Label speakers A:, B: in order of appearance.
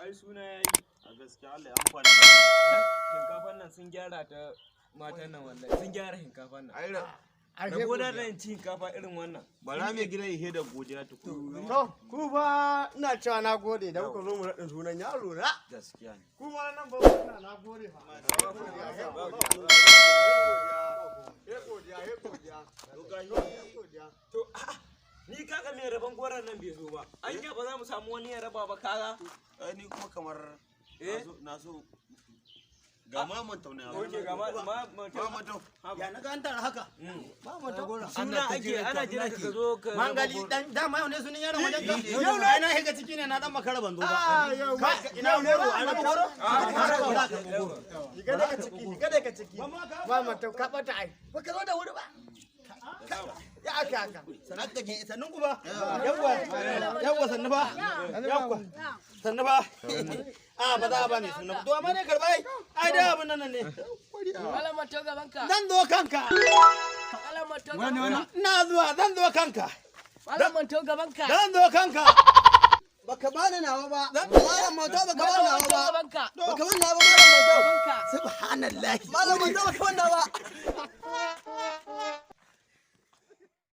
A: ai suna yayi.
B: A gaskiya Allah ya amfana.
A: Shinkafan nan sun gyara ta matan nan wallahi. Sun gyara shinkafan nan.
B: Ai
A: da gona da yin shinkafa irin wannan.
B: bara mai gidan ihe da godiya tukuru.
C: To, ku fa ina cewa na gode da kuka zo mu raɗin sunan yaro na.
B: Gaskiya ne.
C: Ku ma nan ba kuna na gode fa.
A: To ni kaga mai rabon goron nan bai zo ba. Anya ba za mu samu wani ya raba ba kaga.
B: Ai ni kuma kamar na so ga maman tauna.
A: Oke ga maman
C: Ya na ga an tara haka. Maman ta gora.
A: Suna ake ana jira ka zo ka
C: Mangali dan dama yau ne sunan yaron wajen ka. Yau na ina higa ciki ne na dan makara ban zo ba. Ina goro ana goro? Higa daga ciki. Maman ta ka bata ai. Ba ka zo da wuri ba. Ya aka. Sanan kake sannan ku ba. Yawwa sannu ba. Yawwa. Sannu ba. Ba za a ba mai suna to amma ne karba ai da abin nan ne
D: Malama to gaban ka.
C: zan zo kanka
D: Malama to gaban ka.
C: ina zuwa zan zo kanka
D: Malama to gaban ka.
C: zan zo kanka baka bani nawa ba malama to baka bani nawa ba
D: gaban ka.
C: baka bani nawa ba malama to
D: Gaban ka.
C: subhanallahi malama to baka bani nawa ba